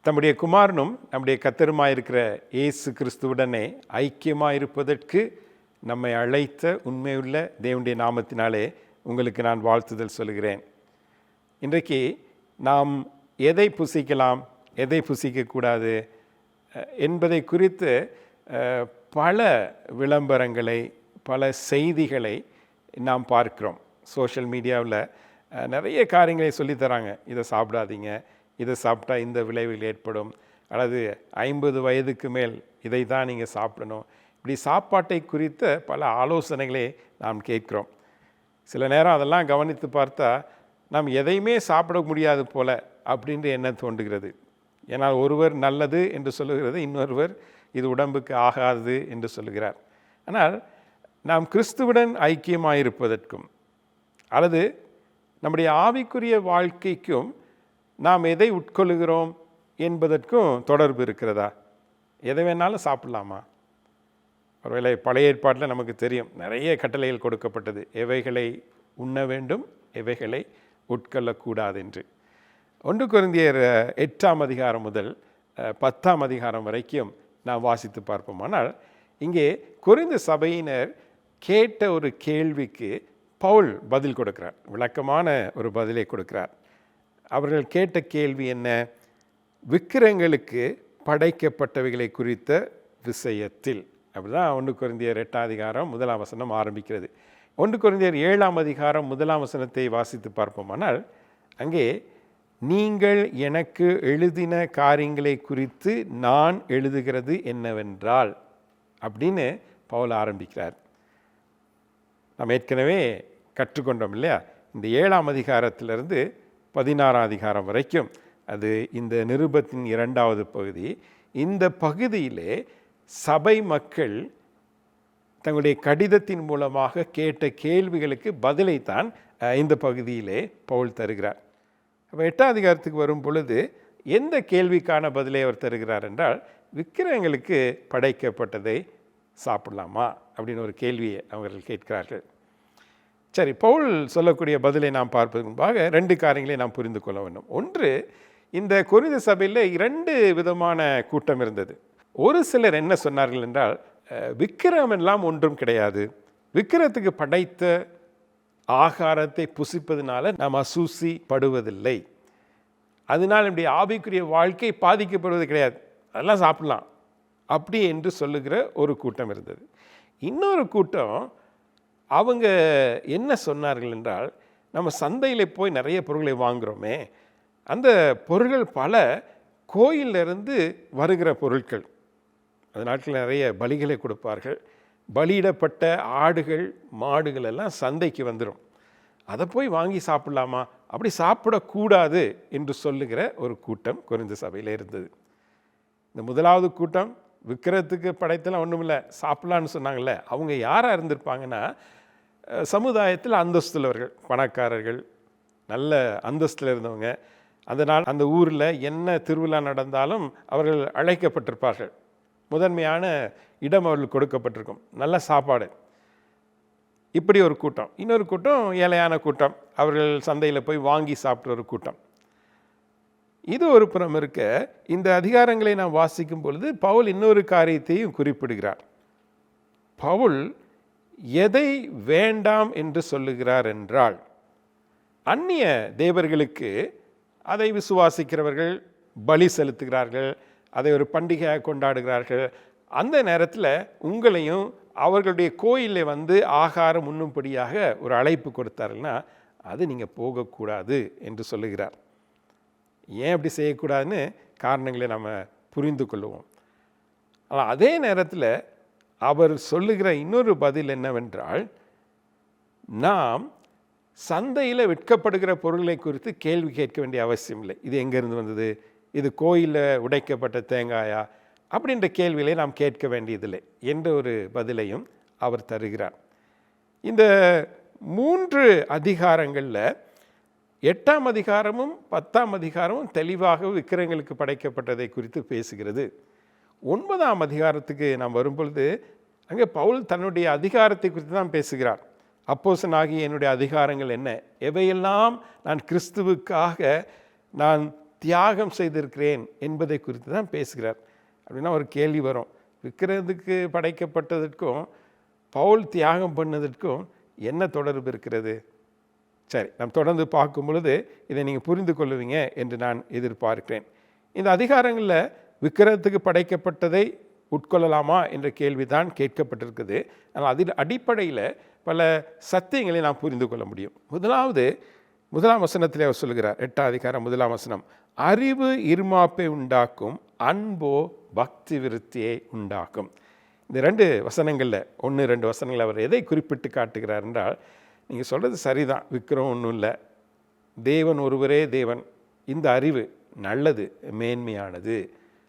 தம்முடைய குமாரனும் நம்முடைய கர்த்தருமாயிருக்கிற இயேசு கிறிஸ்துவுடனே ஐக்கியமாயிருப்பதற்கு நம்மை அழைத்த உண்மையுள்ள தேவனுடைய நாமத்தினாலே உங்களுக்கு நான் வாழ்த்துதல் சொல்கிறேன். இன்றைக்கு நாம் எதை புசிக்கலாம், எதை புசிக்கக்கூடாது என்பதை குறித்து பல விளம்பரங்களை, பல செய்திகளை நாம் பார்க்கிறோம். சோஷியல் மீடியாவில் நிறைய காரியங்களை சொல்லித்தராங்க. இதை சாப்பிடாதீங்க, இதை சாப்பிட்டா இந்த விளைவுகள் ஏற்படும், அல்லது 50 வயதுக்கு மேல் இதை தான் நீங்கள் சாப்பிடணும். இப்படி சாப்பாட்டை குறித்த பல ஆலோசனைகளை நாம் கேட்கிறோம். சில நேரம் அதெல்லாம் கவனித்து பார்த்தா நாம் எதையுமே சாப்பிட முடியாது போல அப்படின்ற எண்ணம் தோன்றுகிறது. ஏன்னால் ஒருவர் நல்லது என்று சொல்லுகிறது, இன்னொருவர் இது உடம்புக்கு ஆகாது என்று சொல்லுகிறார். ஆனால் நாம் கிறிஸ்துவுடன் ஐக்கியமாயிருப்பதற்கும் அல்லது நம்முடைய ஆவிக்குரிய வாழ்க்கைக்கும் நாம் எதை உட்கொள்கிறோம் என்பதற்கும் தொடர்பு இருக்கிறதா? எதை வேணாலும் சாப்பிடலாமா? ஒருவேளை பழைய ஏற்பாட்டில் நமக்கு தெரியும், நிறைய கட்டளைகள் கொடுக்கப்பட்டது, எவைகளை உண்ண வேண்டும், எவைகளை உட்கொள்ளக்கூடாது என்று. 1 கொரிந்தியர் 8ஆம் அதிகாரம் முதல் 10ஆம் அதிகாரம் வரைக்கும் நாம் வாசித்து பார்ப்போம். ஆனால் இங்கே கொரிந்து சபையினர் கேட்ட ஒரு கேள்விக்கு பவுல் பதில் கொடுக்கிறார், விளக்கமான ஒரு பதிலை கொடுக்கிறார். அவர்கள் கேட்ட கேள்வி என்ன? விக்கிரங்களுக்கு படைக்கப்பட்டவைகளை குறித்த விஷயத்தில். அப்படிதான் 1 கொரிந்தியர் 8ஆம் அதிகாரம் 1ஆம் வசனம் ஆரம்பிக்கிறது. 1 கொரிந்தியர் 7ஆம் அதிகாரம் 1ஆம் வசனத்தை வாசித்து பார்ப்போமானால் அங்கே நீங்கள் எனக்கு எழுதின காரியங்களை குறித்து நான் எழுதுகிறது என்னவென்றால் அப்படின்னு பவுல் ஆரம்பிக்கிறார். நாம் ஏற்கனவே கற்றுக்கொண்டோம் இல்லையா? இந்த 7ஆம் அதிகாரத்திலிருந்து 16ஆம் அதிகாரம் வரைக்கும் அது இந்த நிருபத்தின் 2வது பகுதி. இந்த பகுதியிலே சபை மக்கள் தங்களுடைய கடிதத்தின் மூலமாக கேட்ட கேள்விகளுக்கு பதிலைத்தான் இந்த பகுதியிலே பவுல் தருகிறார். அப்போ 8ஆம் அதிகாரத்துக்கு வரும் பொழுது எந்த கேள்விக்கான பதிலை அவர் தருகிறார் என்றால், விக்கிரகங்களுக்கு படைக்கப்பட்டதை சாப்பிடலாமா அப்படின்னு ஒரு கேள்வியை அவர்கள் கேட்கிறார்கள். சரி, பவுல் சொல்லக்கூடிய பதிலை நாம் பார்ப்பதற்கு முன்பாக 2 காரியங்களை நாம் புரிந்து கொள்ள வேண்டும். ஒன்று, இந்த கொரிந்து சபையில் 2 விதமான கூட்டம் இருந்தது. ஒரு சிலர் என்ன சொன்னார்கள் என்றால், விக்கிரகம் எல்லாம் ஒன்றும் கிடையாது, விக்கிரகத்துக்கு படைத்த ஆகாரத்தை புசிப்பதனால நாம் அசூசி படுவதில்லை, அதனால் நம்முடைய ஆவிக்குரிய வாழ்க்கை பாதிக்கப்படுவது கிடையாது, அதெல்லாம் சாப்பிடலாம் அப்படி என்று சொல்லுகிற ஒரு கூட்டம் இருந்தது. இன்னொரு கூட்டம் அவங்க என்ன சொன்னார்கள் என்றால், நம்ம சந்தையில் போய் நிறைய பொருட்களை வாங்குகிறோமே, அந்த பொருட்கள் பல கோயிலிருந்து வருகிற பொருட்கள். அந்த நாட்டில் நிறைய பலிகளை கொடுப்பார்கள், பலியிடப்பட்ட ஆடுகள் மாடுகள் எல்லாம் சந்தைக்கு வந்துடும், அதை போய் வாங்கி சாப்பிடலாமா, அப்படி சாப்பிடக்கூடாது என்று சொல்லுகிற ஒரு கூட்டம் கொரிந்து சபையில் இருந்தது. இந்த முதலாவது கூட்டம் விக்கிரகத்துக்கு படைத்தெல்லாம் ஒன்றும் இல்லை, சாப்பிட்லான்னு சொன்னாங்கள்ல, அவங்க யாராக இருந்திருப்பாங்கன்னா சமுதாயத்தில் அந்தஸ்துள்ளவர்கள், பணக்காரர்கள், நல்ல அந்தஸ்தில் இருந்தவங்க. அந்த நாள் அந்த ஊரில் என்ன திருவிழா நடந்தாலும் அவர்கள் அழைக்கப்பட்டிருப்பார்கள், முதன்மையான இடம் அவர்களுக்கு கொடுக்கப்பட்டிருக்கும், நல்ல சாப்பாடு. இப்படி ஒரு கூட்டம். இன்னொரு கூட்டம் ஏழையான கூட்டம், அவர்கள் சந்தையில் போய் வாங்கி சாப்பிட்ற ஒரு கூட்டம். இது ஒரு புறம் இருக்க, இந்த அதிகாரங்களை நாம் வாசிக்கும் பொழுது பவுல் இன்னொரு காரியத்தையும் குறிப்பிடுகிறார். பவுல் எதை வேண்டாம் என்று சொல்லுகிறார் என்றால், அந்நிய தேவர்களுக்கு அதை விசுவாசிக்கிறவர்கள் பலி செலுத்துகிறார்கள், அதை ஒரு பண்டிகையாக கொண்டாடுகிறார்கள். அந்த நேரத்தில் உங்களையும் அவர்களுடைய கோயிலில் வந்து ஆகாரம் உண்ணும்படியாக ஒரு அழைப்பு கொடுத்தாருன்னா அது நீங்கள் போகக்கூடாது என்று சொல்லுகிறார். ஏன் அப்படி செய்யக்கூடாதுன்னு காரணங்களை நம்ம புரிந்து கொள்ளுவோம். ஆனால் அதே நேரத்தில் அவர் சொல்லுகிற இன்னொரு பதில் என்னவென்றால், நாம் சந்தையில் விற்கப்படுகிற பொருட்களை குறித்து கேள்வி கேட்க வேண்டிய அவசியம் இல்லை. இது எங்கேருந்து வந்தது, இது கோயிலில் உடைக்கப்பட்ட தேங்காயா அப்படின்ற கேள்விகளை நாம் கேட்க வேண்டியதில்லை என்ற ஒரு பதிலையும் அவர் தருகிறார். இந்த 3 அதிகாரங்களில் 8ஆம் அதிகாரமும் 10ஆம் அதிகாரமும் தெளிவாக விக்கிரகங்களுக்கு படைக்கப்பட்டதை குறித்து பேசுகிறது. 9ஆம் அதிகாரத்துக்கு நாம் வரும்பொழுது அங்கே பவுல் தன்னுடைய அதிகாரத்தை குறித்து தான் பேசுகிறார். அப்போஸ்தலனாகிய என்னுடைய அதிகாரங்கள் என்ன, எவையெல்லாம் நான் கிறிஸ்துவுக்காக நான் தியாகம் செய்திருக்கிறேன் என்பதை குறித்து தான் பேசுகிறார். அப்படின்னா ஒரு கேள்வி வரும், விற்கிறதுக்கு படைக்கப்பட்டதற்கும் பவுல் தியாகம் பண்ணதற்கும் என்ன தொடர்பு இருக்கிறது? சரி, நாம் தொடர்ந்து பார்க்கும் பொழுது இதை நீங்கள் புரிந்து கொள்ளுவீங்க என்று நான் எதிர்பார்க்கிறேன். இந்த அதிகாரங்களில் விக்கிரகத்துக்கு படைக்கப்பட்டதை உட்கொள்ளலாமா என்ற கேள்வி தான் கேட்கப்பட்டிருக்குது. ஆனால் அதில் அடிப்படையில் பல சத்தியங்களை நாம் புரிந்து கொள்ள முடியும். முதலாம் வசனத்திலே அவர் சொல்கிறார், 8ஆம் அதிகாரம் 1ஆம் வசனம், அறிவு இருமாப்பை உண்டாக்கும், அன்போ பக்தி விருத்தியை உண்டாக்கும். இந்த 2 வசனங்களில் 1-2 வசனங்கள் அவர் எதை குறிப்பிட்டு காட்டுகிறார் என்றால், நீங்கள் சொல்கிறது சரிதான், விக்கிரம் ஒன்றும் இல்லை, தேவன் ஒருவரே தேவன். இந்த அறிவு நல்லது, மேன்மையானது.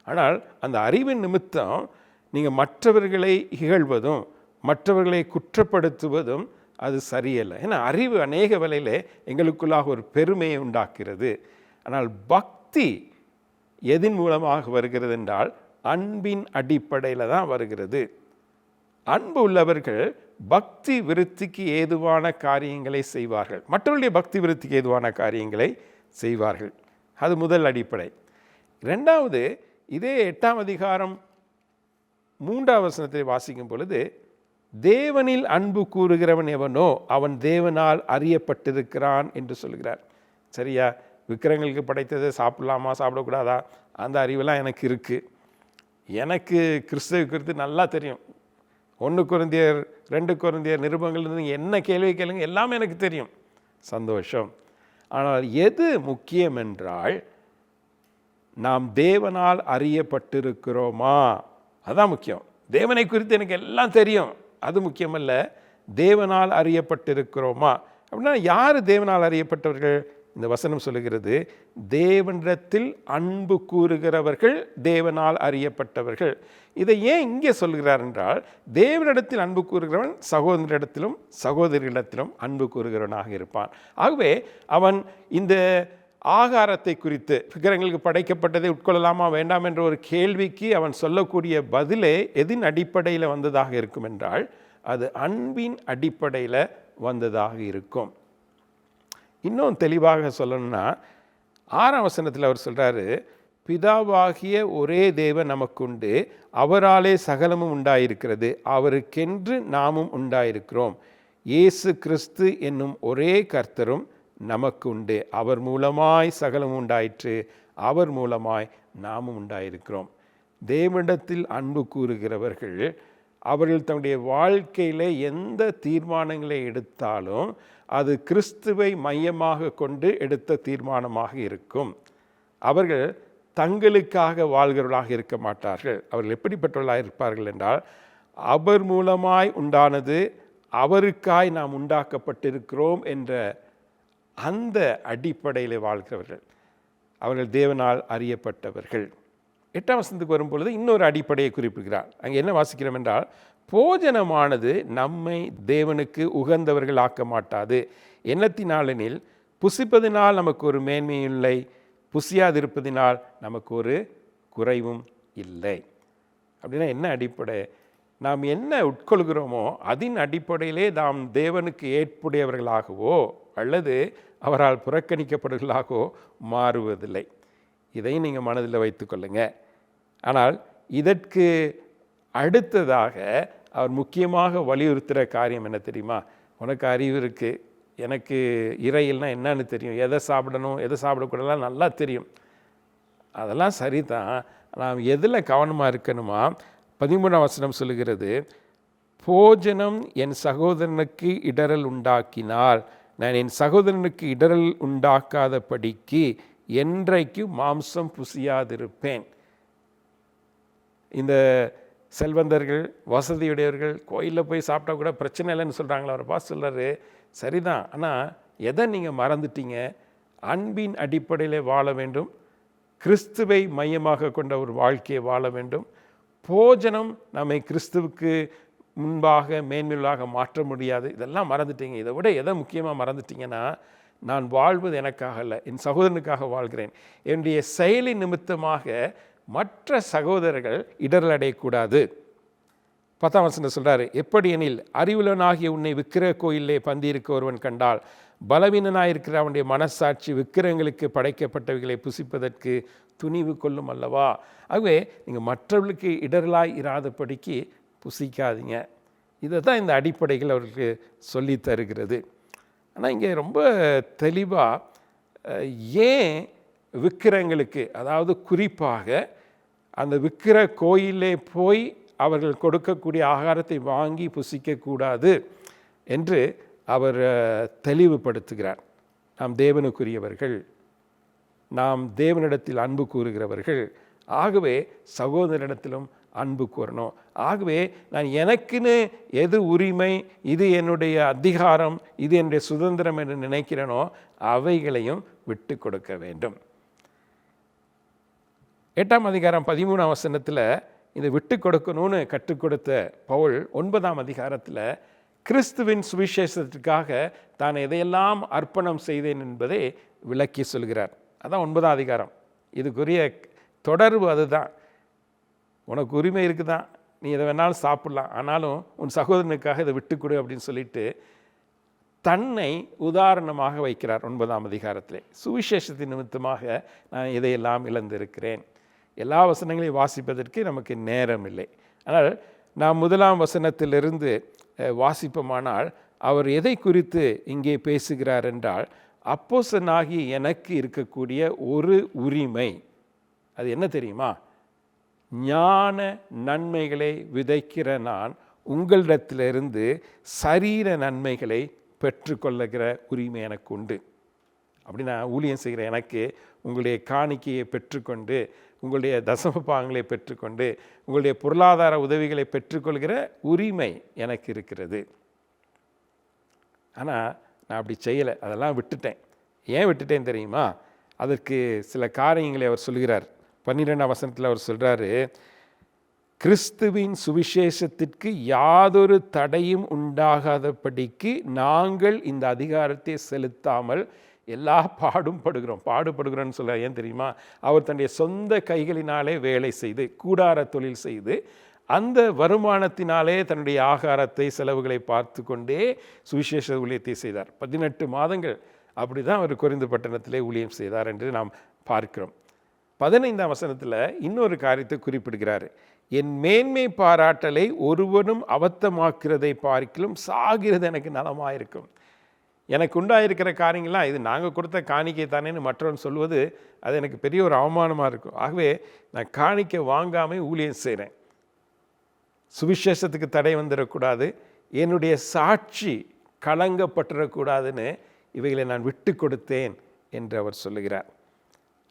ஆனால் அந்த அறிவின் நிமித்தம் நீங்கள் மற்றவர்களை இகழ்வதும் மற்றவர்களை குற்றப்படுத்துவதும் அது சரியல்ல. ஏன்னா அறிவு அநேக வேளையில் எங்களுக்குள்ளாக ஒரு பெருமையை உண்டாக்குகிறது. ஆனால் பக்தி எதன் மூலமாக வருகிறது என்றால் அன்பின் அடிப்படையில் தான் வருகிறது. அன்பு உள்ளவர்கள் பக்தி விருத்திக்கு ஏதுவான காரியங்களை செய்வார்கள், மற்றவர்களுடைய பக்தி விருத்திக்கு ஏதுவான காரியங்களை செய்வார்கள். அது முதல் அடிப்படை. 2வது, இதே 8ஆம் அதிகாரம் 3ஆம் வசனத்தை வாசிக்கும் பொழுது, தேவனில் அன்பு கூறுகிறவன் எவனோ அவன் தேவனால் அறியப்பட்டிருக்கிறான் என்று சொல்கிறார். சரியா? விக்கிரங்களுக்கு படைத்ததை சாப்பிடலாமா சாப்பிடக்கூடாதா அந்த அறிவெல்லாம் எனக்கு இருக்குது. எனக்கு கிறிஸ்துவ குறித்து நல்லா தெரியும். 1 கொரிந்தியர் 2 கொரிந்தியர் நிருபங்கள் என்ன கேள்வி கேளுங்க, எல்லாமே எனக்கு தெரியும். சந்தோஷம். ஆனால் எது முக்கியம் என்றால், நாம் தேவனால் அறியப்பட்டிருக்கிறோமா, அதான் முக்கியம். தேவனை குறித்து எனக்கு எல்லாம் தெரியும், அது முக்கியமல்ல. தேவனால் அறியப்பட்டிருக்கிறோமா அப்படின்னா யார் தேவனால் அறியப்பட்டவர்கள்? இந்த வசனம் சொல்லுகிறது, தேவனிடத்தில் அன்பு கூறுகிறவர்கள் தேவனால் அறியப்பட்டவர்கள். இதை ஏன் இங்கே சொல்கிறார் என்றால், தேவனிடத்தில் அன்பு கூறுகிறவன் சகோதரிடத்திலும் சகோதரியிடத்திலும் அன்பு கூறுகிறவனாக இருப்பான். ஆகவே அவன் இந்த ஆகாரத்தை குறித்து, விக்கிரகங்களுக்கு படைக்கப்பட்டதை உட்கொள்ளலாமா வேண்டாம் என்ற ஒரு கேள்விக்கு அவன் சொல்லக்கூடிய பதிலே எதின் அடிப்படையில் வந்ததாக இருக்கும் என்றால், அது அன்பின் அடிப்படையில் வந்ததாக இருக்கும். இன்னும் தெளிவாக சொல்லணும்னா, 6ஆம் வசனத்தில் அவர் சொல்கிறாரு, பிதாவாகிய ஒரே தேவன் நமக்குண்டு, அவராலே சகலமும் உண்டாயிருக்கிறது, அவருக்கென்று நாமும் உண்டாயிருக்கிறோம், இயேசு கிறிஸ்து என்னும் ஒரே கர்த்தரும் நமக்கு உண்டு, அவர் மூலமாய் சகலம் உண்டாயிற்று, அவர் மூலமாய் நாமும் உண்டாயிருக்கிறோம். தேவனிடத்தில் அன்பு கூறுகிறவர்கள் அவர்கள் தன்னுடைய வாழ்க்கையில் எந்த தீர்மானங்களை எடுத்தாலும் அது கிறிஸ்துவை மையமாக கொண்டு எடுத்த தீர்மானமாக இருக்கும். அவர்கள் தங்களுக்காக வாழ்கிறவர்களாக இருக்க மாட்டார்கள். அவர்கள் எப்படிப்பட்டவர்களாக இருப்பார்கள் என்றால், அவர் மூலமாய் உண்டானது, அவருக்காய் நாம் உண்டாக்கப்பட்டிருக்கிறோம் என்ற அந்த அடிப்படையில் வாழ்கிறவர்கள். அவர்கள் தேவனால் அறியப்பட்டவர்கள். 8ஆம் வசனத்துக்கு வரும்பொழுது இன்னொரு அடிப்படையை குறிப்பிடுகிறார். அங்கே என்ன வாசிக்கிறோம் என்றால், போஜனமானது நம்மை தேவனுக்கு உகந்தவர்கள் ஆக்க மாட்டாது. எண்ணத்தினாலெனில் புசிப்பதினால் நமக்கு ஒரு மேன்மையும் இல்லை, புசியாதிருப்பதினால் நமக்கு ஒரு குறைவும் இல்லை. அப்படின்னா என்ன அடிப்படை? நாம் என்ன உட்கொள்கிறோமோ அதன் அடிப்படையிலே நாம் தேவனுக்கு ஏற்புடையவர்களாகவோ அல்லது அவரால் புறக்கணிக்கப்படுவர்களாகவோ மாறுவதில்லை. இதையும் நீங்கள் மனதில் வைத்துக்கொள்ளுங்க. ஆனால் இதற்கு அடுத்ததாக அவர் முக்கியமாக வலியுறுத்துகிற காரியம் என்ன தெரியுமா? உனக்கு அறிவு இருக்குது, எனக்கு இறையில்னா என்னன்னு தெரியும், எதை சாப்பிடணும் எதை சாப்பிடக்கூடாதுலாம் நல்லா தெரியும், அதெல்லாம் சரி தான். நாம் எதில் கவனமாக இருக்கணுமா? 13ஆம் வசனம் சொல்லுகிறது, போஜனம் என் சகோதரனுக்கு இடரல் உண்டாக்கினால் நான் என் சகோதரனுக்கு இடரல் உண்டாக்காதபடிக்கு என்றைக்கு மாம்சம் புசியாதிருப்பேன். இந்த செல்வந்தர்கள் வசதியுடையவர்கள் கோயிலில் போய் சாப்பிட்டா கூட பிரச்சனை இல்லைன்னு சொல்கிறாங்களா? அவர் பாஸ் சொல்கிறாரு, சரிதான், ஆனால் எதை நீங்கள் மறந்துட்டீங்க? அன்பின் அடிப்படையில் வாழ வேண்டும், கிறிஸ்துவை மையமாக கொண்ட ஒரு வாழ்க்கையை வாழ வேண்டும். போஜனம் நம்மை கிறிஸ்துவுக்கு முன்பாக மேன்மையாக மாற்ற முடியாது. இதெல்லாம் மறந்துட்டீங்க. இதை விட எதை முக்கியமாக மறந்துட்டீங்கன்னா, நான் வாழ்வது எனக்காக அல்ல, என் சகோதரனுக்காக வாழ்கிறேன். என்னுடைய செயலின் நிமித்தமாக மற்ற சகோதரர்கள் இடரல் அடையக்கூடாது. 10ஆம் வசனம் சொல்கிறாரு, எப்படி எனில் அறிவுலனாகிய உன்னை விக்கிரக கோயிலே பந்தியிருக்க ஒருவன் கண்டால் பலவீனனாயிருக்கிற அவனுடைய மனசாட்சி விக்கிரகங்களுக்கு படைக்கப்பட்டவைகளை புசிப்பதற்கு துணிவு கொள்ளும் அல்லவா. ஆகவே நீங்கள் மற்றவர்களுக்கு இடரலாய் இராதபடிக்கு புசிக்காதீங்க. இதை தான் இந்த அடிப்படைகள் அவர்களுக்கு சொல்லி தருகிறது. ஆனால் இங்கே ரொம்ப தெளிவாக ஏன் விக்கிரகங்களுக்கு, அதாவது குறிப்பாக அந்த விக்கிரக கோயிலே போய் அவர்கள் கொடுக்கக்கூடிய ஆகாரத்தை வாங்கி புசிக்கக்கூடாது என்று அவர் தெளிவுபடுத்துகிறார். நாம் தேவனுக்குரியவர்கள், நாம் தேவனிடத்தில் அன்பு கூறுகிறவர்கள், ஆகவே சகோதரனிடத்திலும் அன்பு கூறணும். ஆகவே நான் எனக்குன்னு எது உரிமை, இது என்னுடைய அதிகாரம், இது என்னுடைய சுதந்திரம் என்று நினைக்கிறேனோ அவைகளையும் விட்டு கொடுக்க வேண்டும். 8ஆம் அதிகாரம் 13ஆம் வசனத்தில் இதை விட்டு கொடுக்கணும்னு கற்றுக் கொடுத்த பவுல் 9ஆம் அதிகாரத்தில் கிறிஸ்துவின் சுவிசேஷத்திற்காக தான் எதையெல்லாம் அர்ப்பணம் செய்தேன் என்பதை விளக்கி சொல்கிறார். அதான் 9ஆம் அதிகாரம். இதுக்குரிய தொடர்பு அதுதான். உனக்கு உரிமை இருக்குதான், நீ எதை வேணாலும் சாப்பிட்லாம், ஆனாலும் உன் சகோதரனுக்காக இதை விட்டுக்கொடு அப்படின்னு சொல்லிட்டு தன்னை உதாரணமாக வைக்கிறார் 9ஆம் அதிகாரத்திலே. சுவிசேஷத்தின் நிமித்தமாக நான் இதையெல்லாம் இழந்திருக்கிறேன். எல்லா வசனங்களையும் வாசிப்பதற்கு நமக்கு நேரம் இல்லை. ஆனால் நாம் 1ஆம் வசனத்திலிருந்து வாசிப்போமானால் அவர் எதை குறித்து இங்கே பேசுகிறார் என்றால், அப்போஸ்தலனாகி எனக்கு இருக்கக்கூடிய ஒரு உரிமை, அது என்ன தெரியுமா? ஞான நன்மைகளை விதைக்கிற நான் உங்களிடத்திலிருந்து சரீர நன்மைகளை பெற்றுக்கொள்ளுகிற உரிமை எனக்கு உண்டு. அப்படி நான் ஊழியம் செய்கிற எனக்கு உங்களுடைய காணிக்கையை பெற்றுக்கொண்டு, உங்களுடைய தசம பாகங்களை பெற்றுக்கொண்டு, உங்களுடைய பொருளாதார உதவிகளை பெற்றுக்கொள்கிற உரிமை எனக்கு இருக்கிறது. ஆனால் நான் அப்படி செய்யலை, அதெல்லாம் விட்டுட்டேன். ஏன் விட்டுட்டேன் தெரியுமா? அதற்கு சில காரியங்களை அவர் சொல்கிறார். 12ஆம் வசனத்தில் அவர் சொல்கிறாரு, கிறிஸ்துவின் சுவிசேஷத்திற்கு யாதொரு தடையும் உண்டாகாதபடிக்கு நாங்கள் இந்த அதிகாரத்தை செலுத்தாமல் எல்லா பாடுபடுகிறோன்னு சொல்ல. ஏன் தெரியுமா? அவர் தன்னுடைய சொந்த கைகளினாலே வேலை செய்து, கூடார தொழில் செய்து, அந்த வருமானத்தினாலே தன்னுடைய ஆகாரத்தை செலவுகளை பார்த்து கொண்டே சுவிசேஷ ஊழியத்தை செய்தார். 18 மாதங்கள் அப்படி தான் அவர் கொரிந்து பட்டணத்திலே ஊழியம் செய்தார் என்று நாம் பார்க்கிறோம். 15ஆம் வசனத்தில் இன்னொரு காரியத்தை குறிப்பிடுகிறார். என் மேன்மை பாராட்டலை ஒருவனும் அபத்தமாக்குறதை பார்க்கிலும் சாகிறது எனக்கு நலமாயிருக்கும். எனக்கு உண்டாயிருக்கிற காரியங்கள்லாம் இது நாங்கள் கொடுத்த காணிக்கை தானேன்னு மற்றவன் சொல்வது அது எனக்கு பெரிய ஒரு அவமானமாக இருக்கும். ஆகவே நான் காணிக்கை வாங்காமல் ஊழியம் செய்கிறேன். சுவிசேஷத்துக்கு தடை வந்துடக்கூடாது, என்னுடைய சாட்சி களங்கப்பட்டுடக்கூடாதுன்னு இவைகளை நான் விட்டு கொடுத்தேன் என்று அவர் சொல்லுகிறார்.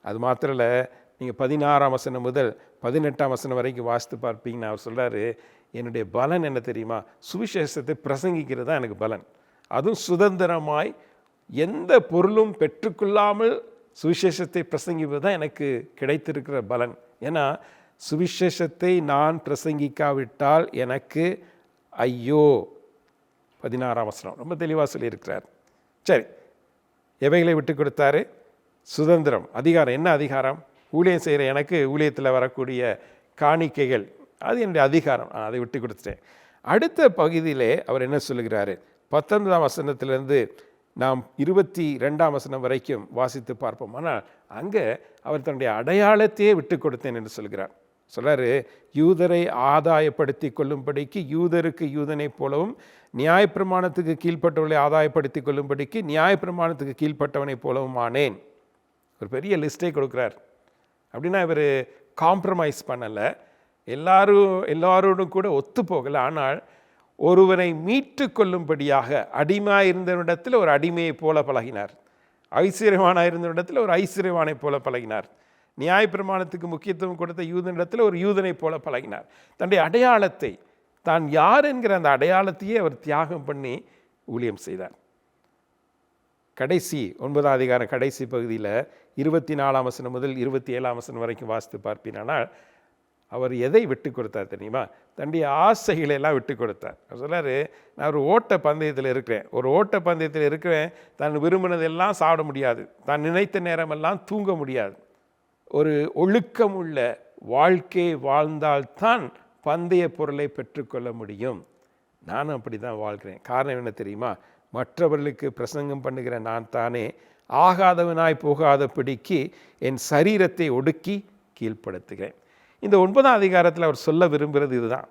அது மாத்திரம் இல்லை, நீங்கள் 16ஆம் வசனம் முதல் 18ஆம் வசனம் வரைக்கும் வாசித்து பார்ப்பீங்கன்னா அவர் சொல்கிறாரு, என்னுடைய பலன் என்ன தெரியுமா? சுவிசேஷத்தை பிரசங்கிக்கிறது தான் எனக்கு பலன். அதுவும் சுதந்திரமாய் எந்த பொருளும் பெற்றுக்கொள்ளாமல் சுவிசேஷத்தை பிரசங்கிப்பது தான் எனக்கு கிடைத்திருக்கிற பலன். ஏன்னா சுவிசேஷத்தை நான் பிரசங்கிக்காவிட்டால் எனக்கு ஐயோ. 16ஆம் வசனம் ரொம்ப தெளிவாக சொல்லியிருக்கிறார். சரி, எவைகளை விட்டு கொடுத்தாரு? சுதந்திரம், அதிகாரம். என்ன அதிகாரம்? ஊழியம் செய்கிற எனக்கு ஊழியத்தில் வரக்கூடிய காணிக்கைகள், அது என்னுடைய அதிகாரம், அதை விட்டு கொடுத்துட்டேன். அடுத்த பகுதியிலே அவர் என்ன சொல்லுகிறாரு? 19ஆம் வசனத்திலிருந்து நாம் 22ஆம் வசனம் வரைக்கும் வாசித்து பார்ப்போம். ஆனால் அங்கே அவர் தன்னுடைய அடையாளத்தையே விட்டு கொடுத்தேன் என்று சொல்கிறார். சொல்கிறாரு, யூதரை ஆதாயப்படுத்தி கொள்ளும்படிக்கு யூதருக்கு யூதனை போலவும், நியாயப்பிரமாணத்துக்கு கீழ்ப்பட்டவர்களை ஆதாயப்படுத்தி கொள்ளும்படிக்கு நியாயப்பிரமாணத்துக்கு கீழ்ப்பட்டவனை போலவும் ஆனேன். ஒரு பெரிய லிஸ்ட்டை கொடுக்குறார். அப்படின்னா இவர் காம்ப்ரமைஸ் பண்ணலை, எல்லாரோடும் கூட ஒத்து போகலை. ஆனால் ஒருவனை மீட்டு கொள்ளும்படியாக அடிமையாக இருந்தவனிடத்தில் ஒரு அடிமையை போல பழகினார், ஐஸ்வர்யவானாக இருந்தவனிடத்தில் ஒரு ஐஸ்வர்யவானை போல பழகினார், நியாயப்பிரமாணத்துக்கு முக்கியத்துவம் கொடுத்த யூதனிடத்தில் ஒரு யூதனை போல பழகினார். தன்னுடைய அடையாளத்தை, தான் யார் என்கிற அந்த அடையாளத்தையே அவர் தியாகம் பண்ணி ஊழியம் செய்தார். கடைசி 9ஆம் அதிகாரம் கடைசி பகுதியில் 24ஆம் வசனம் முதல் 27ஆம் வசனம் வரைக்கும் வாசித்து பார்ப்பீனால் அவர் எதை விட்டு கொடுத்தார் தெரியுமா? தன்னுடைய ஆசைகளை எல்லாம் விட்டு கொடுத்தார். அவர் சொன்னார், நான் ஒரு ஓட்ட பந்தயத்தில் இருக்கிறேன், தான் விரும்பினதெல்லாம் சாப்பிட முடியாது, தான் நினைத்த நேரமெல்லாம் தூங்க முடியாது. ஒரு ஒழுக்கம் உள்ள வாழ்க்கை வாழ்ந்தால்தான் பந்தய பொருளை பெற்றுக்கொள்ள முடியும். நானும் அப்படி தான் வாழ்கிறேன். காரணம் என்ன தெரியுமா? மற்றவர்களுக்கு பிரசங்கம் பண்ணுகிற நான் தானே ஆகாதவனாய் போகாதபடிக்கு என் சரீரத்தை ஒடுக்கி கீழ்ப்படுத்துகிறேன். இந்த 9ஆம் அதிகாரத்தில் அவர் சொல்ல விரும்புகிறது இதுதான்.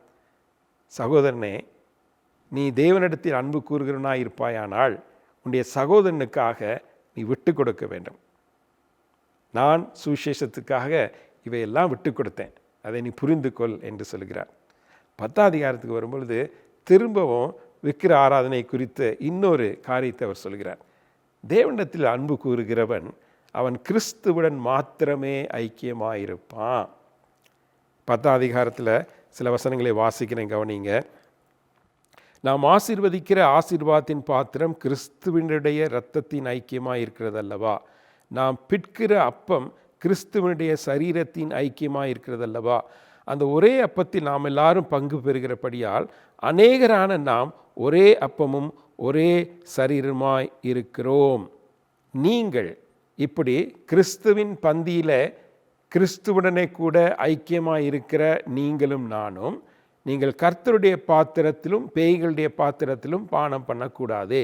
சகோதரனே, நீ தேவனிடத்தில் அன்பு கூறுகிறவனாய் இருப்பாயானால் உன்னுடைய சகோதரனுக்காக நீ விட்டு கொடுக்க வேண்டும். நான் சுவிசேஷத்துக்காக இவையெல்லாம் விட்டு கொடுத்தேன், அதை நீ புரிந்து கொள் என்று சொல்கிறார். 10ஆம் அதிகாரத்துக்கு வரும்பொழுது திரும்பவும் விக்கிர ஆராதனை குறித்த இன்னொரு காரியத்தை அவர் சொல்கிறார். தேவனிடத்தில் அன்பு கூறுகிறவன் அவன் கிறிஸ்துவுடன் மாத்திரமே ஐக்கியமாயிருப்பான். 10ஆம் அதிகாரத்தில் சில வசனங்களை வாசிக்கிறேன், கவனிங்க. நாம் ஆசீர்வதிக்கிற ஆசீர்வாதத்தின் பாத்திரம் கிறிஸ்துவனுடைய இரத்தத்தின் ஐக்கியமாக இருக்கிறது அல்லவா? நாம் பிற்கிற அப்பம் கிறிஸ்துவனுடைய சரீரத்தின் ஐக்கியமாக இருக்கிறது அல்லவா? அந்த ஒரே அப்பத்தில் நாம் எல்லாரும் பங்கு பெறுகிறபடியால் அநேகரான நாம் ஒரே அப்பமும் ஒரே சரீரமாய் இருக்கிறோம். நீங்கள் இப்படி கிறிஸ்துவின் பந்தியில் கிறிஸ்துவுடனே கூட ஐக்கியமாக இருக்கிற நீங்களும் நானும், நீங்கள் கர்த்தருடைய பாத்திரத்திலும் பேய்களுடைய பாத்திரத்திலும் பானம் பண்ணக்கூடாது.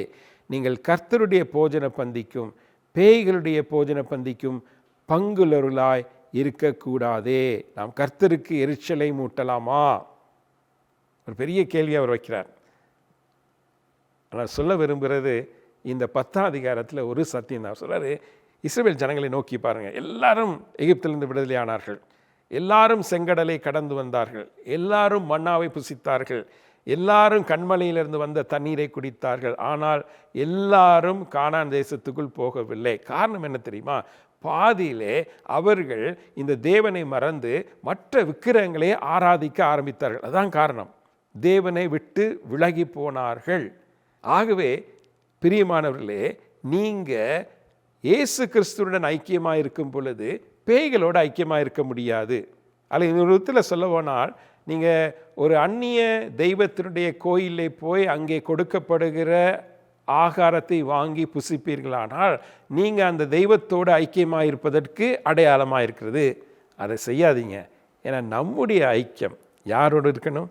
நீங்கள் கர்த்தருடைய போஜன பந்திக்கும் பேய்களுடைய போஜன பந்திக்கும் பங்குள்ளவர்களாய் இருக்கக்கூடாதே. நாம் கர்த்தருக்கு எரிச்சலை மூட்டலாமா? ஒரு பெரிய கேள்வி அவர் வைக்கிறார். ஆனால் சொல்ல விரும்புகிறது இந்த 10ஆம் அதிகாரத்தில் ஒரு சத்தியம் தான் சொல்கிறாரு. இஸ்ரவேல் ஜனங்களை நோக்கி பாருங்கள். எல்லாரும் எகிப்திலிருந்து விடுதலை ஆனார்கள், எல்லாரும் செங்கடலை கடந்து வந்தார்கள், எல்லாரும் மன்னாவை புசித்தார்கள், எல்லாரும் கண்மலையிலிருந்து வந்த தண்ணீரை குடித்தார்கள். ஆனால் எல்லாரும் கானான் தேசத்துக்குள் போகவில்லை. காரணம் என்ன தெரியுமா? பாதியிலே அவர்கள் இந்த தேவனை மறந்து மற்ற விக்கிரகங்களை ஆராதிக்க ஆரம்பித்தார்கள். அதுதான் காரணம். தேவனை விட்டு விலகி போனார்கள். ஆகவே பிரியமானவர்களே, நீங்கள் இயேசு கிறிஸ்துவுடன் ஐக்கியமாக இருக்கும் பொழுது பேய்களோடு ஐக்கியமாக இருக்க முடியாது. அல்லது இன்னொரு விதத்தில் சொல்ல போனால், நீங்கள் ஒரு அந்நிய தெய்வத்தினுடைய கோயிலில் போய் அங்கே கொடுக்கப்படுகிற ஆகாரத்தை வாங்கி புசிப்பீர்களானால் நீங்கள் அந்த தெய்வத்தோடு ஐக்கியமாக இருப்பதற்கு அடையாளமாக இருக்கிறது. அதை செய்யாதீங்க. ஏன்னா நம்முடைய ஐக்கியம் யாரோடு இருக்கணும்?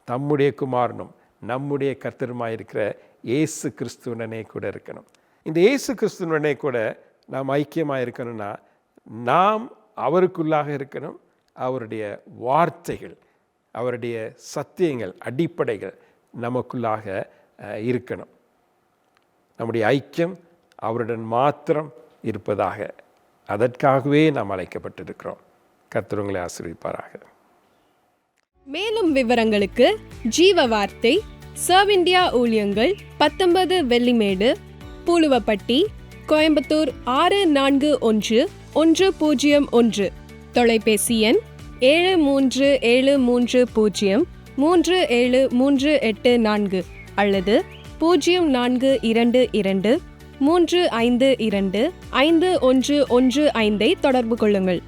தம்முடைய குமாரனும் நம்முடைய கர்த்தருமாய் இருக்கிற இயேசு கிறிஸ்துவனே கூட இருக்கணும். இந்த இயேசு கிறிஸ்துவனே கூட நாம் ஐக்கியமாக இருக்கணும்னா நாம் அவருக்குள்ளாக இருக்கணும். அவருடைய வார்த்தைகள், அவருடைய சத்தியங்கள், அடிப்படைகள் நமக்குள்ளாக இருக்கணும். நம்முடைய ஐக்கியம் அவருடன் மாத்திரம் இருப்பதாக. அதற்காகவே நாம் அழைக்கப்பட்டிருக்கிறோம். கர்த்தர் உங்களை ஆசீர்வதிப்பாராக. மேலும் விவரங்களுக்கு ஜீவ வார்த்தை சர்வ் இந்தியா ஊழியங்கள் 19 வெள்ளிமேடு, பூலுவப்பட்டி, கோயம்புத்தூர் 641101. தொலைபேசி எண் 7373037384 அல்லது 0422 352 5115 தொடர்பு கொள்ளுங்கள்.